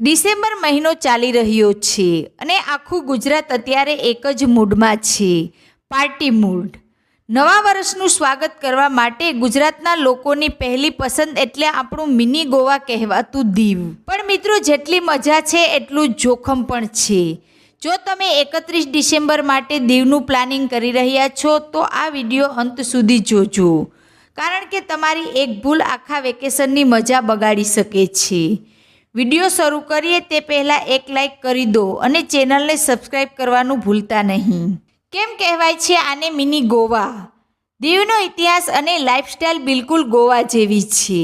December મહિનો ચાલી રહ્યો છે અને આખું ગુજરાત અત્યારે એક જ મૂડમાં છે, પાર્ટી મૂડ. નવા વર્ષનું સ્વાગત કરવા માટે ગુજરાતના લોકોની પહેલી પસંદ એટલે આપણું મિની ગોવા કહેવાતું દીવ. પણ મિત્રો, જેટલી મજા છે એટલું જ જોખમ પણ છે. જો તમે 31 ડિસેમ્બર માટે દીવનું પ્લાનિંગ કરી રહ્યા છો તો આ વિડીયો અંત સુધી જોજો, કારણ કે તમારી એક ભૂલ આખા વેકેશનની મજા બગાડી શકે છે. વિડીયો શરૂ કરીએ તે પહેલાં એક લાઈક કરી દો અને ચેનલને સબસ્ક્રાઈબ કરવાનું ભૂલતા નહીં. કેમ કહેવાય છે આને મિની ગોવા? દીવનો ઇતિહાસ અને લાઈફસ્ટાઈલ બિલકુલ ગોવા જેવી છે.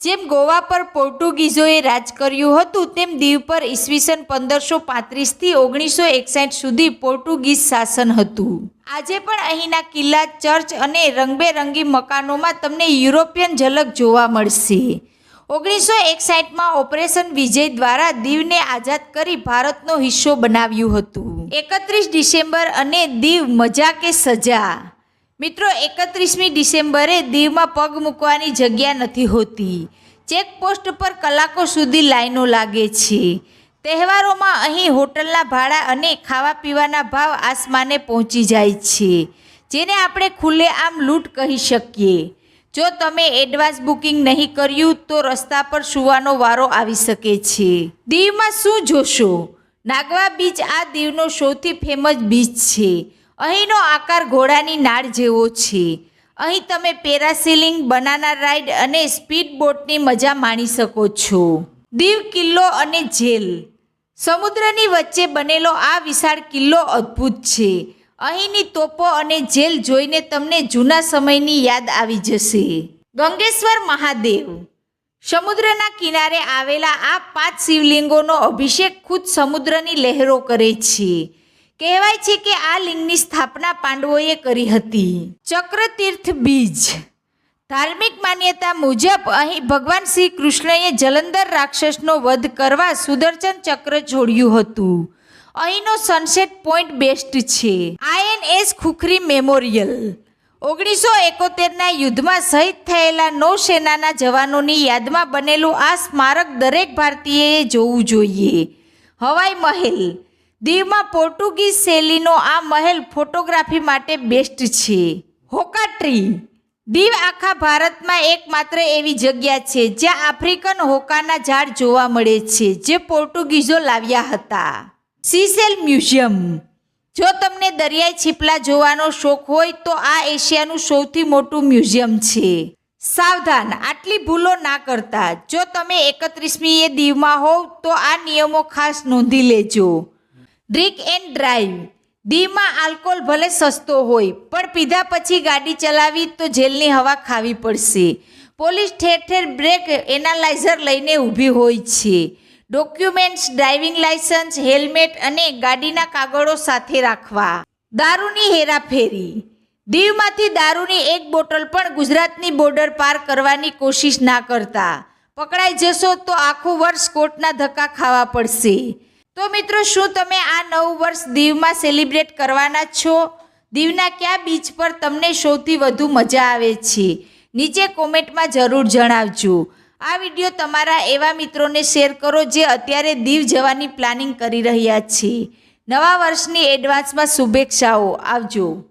જેમ ગોવા પર પોર્ટુગીઝોએ રાજ કર્યું હતું, તેમ દીવ પર ઈસવીસન 1535થી 1961 સુધી પોર્ટુગીઝ શાસન હતું. આજે પણ અહીંના કિલ્લા, ચર્ચ અને રંગબેરંગી મકાનોમાં તમને યુરોપિયન ઝલક જોવા મળશે. 1961માં ઓપરેશન વિજય દ્વારા દીવને આઝાદ કરી ભારતનો હિસ્સો બનાવ્યું હતું. 31 ડિસેમ્બર અને દીવ મજા કે સજા? મિત્રો, 31મી ડિસેમ્બરે દીવમાં પગ મૂકવાની જગ્યા નથી હોતી. ચેકપોસ્ટ પર કલાકો સુધી લાઈનો લાગે છે. તહેવારોમાં અહીં હોટલના ભાડા અને ખાવા પીવાના ભાવ આસમાને પહોંચી જાય છે, જેને આપણે ખુલ્લેઆમ લૂંટ કહી શકીએ. જો તમે એડવાન્સ બુકિંગ નહીં કર્યું તો રસ્તા પર સૂવાનો વારો આવી શકે છે. દીવમાં શું જોશો? નાગવા બીચ આ દીવનો સૌથી ફેમસ બીચ છે. અહીંનો આકાર ઘોડાની નાળ જેવો છે. અહીં તમે પેરાસેલિંગ, બનાના રાઈડ અને સ્પીડ બોટની મજા માણી શકો છો. દીવ કિલ્લો અને જેલ. સમુદ્રની વચ્ચે બનેલો આ વિશાળ કિલ્લો અદ્ભુત છે. અહીંની તોપો અને જેલ જોઈને તમને જૂના સમયની યાદ આવી જશે. ગંગેશ્વર મહાદેવ. સમુદ્રના કિનારે આવેલા આ 5 શિવલિંગોનો અભિષેક ખુદ સમુદ્રની લહેરો કરે છે. કહેવાય છે કે આ લિંગની સ્થાપના પાંડવોએ કરી હતી. ચક્રતીર્થ બીજ. ધાર્મિક માન્યતા મુજબ અહીં ભગવાન શ્રી કૃષ્ણએ જલંધર રાક્ષસનો વધ કરવા સુદર્શન ચક્ર છોડ્યું હતું. અહીંનો સનસેટ પોઈન્ટ બેસ્ટ છે. INS Khukri memorial. 1971ના યુદ્ધમાં શહીદ થયેલા નૌસેનાના જવાનોની યાદમાં બનેલું આ સ્મારક દરેક ભારતીયએ જોવું જોઈએ. હવાઈ મહેલ. દીવમાં પોર્ટુગીઝ શૈલીનો આ મહેલ ફોટોગ્રાફી માટે બેસ્ટ છે. હોકા ટ્રી. દીવ આખા ભારતમાં એકમાત્ર એવી જગ્યા છે જ્યાં આફ્રિકન હોકાના ઝાડ જોવા મળે છે, જે પોર્ટુગીઝો લાવ્યા હતા. સીસેલ મ્યુઝિયમ. જો તમને દરિયાઈ છીપલા જોવાનો શોખ હોય તો આ એશિયાનું સૌથી મોટું મ્યુઝિયમ છે. સાવધાન, આટલી ભૂલો ના કરતા. જો તમે 31મીએ દીવમાં હોવ તો આ નિયમો ખાસ નોંધી લેજો. Drink and drive. દીવમાં આલ્કોહોલ ભલે સસ્તો હોય, પણ પીધા પછી ગાડી ચલાવી તો જેલની હવા ખાવી પડશે. પોલીસ ઠેર ઠેર બ્રેક એનાલાઇઝર લઈને ઊભી હોય છે. ડોક્યુમેન્ટ્સ, ડ્રાઇવિંગ લાયસન્સ, હેલ્મેટ અને ગાડીના કાગળો સાથે રાખવા. દારૂની હેરાફેરી. દીવમાંથી દારૂની એક બોટલ પણ ગુજરાતની બોર્ડર પાર કરવાની કોશિશ ના કરતા. પકડાઈ જશો તો આખું વર્ષ કોર્ટના ધક્કા ખાવા પડશે. તો મિત્રો, શું તમે આ નવું વર્ષ દીવમાં સેલિબ્રેટ કરવાના છો? દીવના કયા બીચ પર તમને સૌથી વધુ મજા આવે છે? નીચે કોમેન્ટમાં જરૂર જણાવજો. આ વિડીયો તમારા એવા મિત્રોને શેર કરો જે અત્યારે દીવ જવાની પ્લાનિંગ કરી રહ્યા છે. નવા વર્ષની એડવાન્સમાં શુભેચ્છાઓ. આવજો.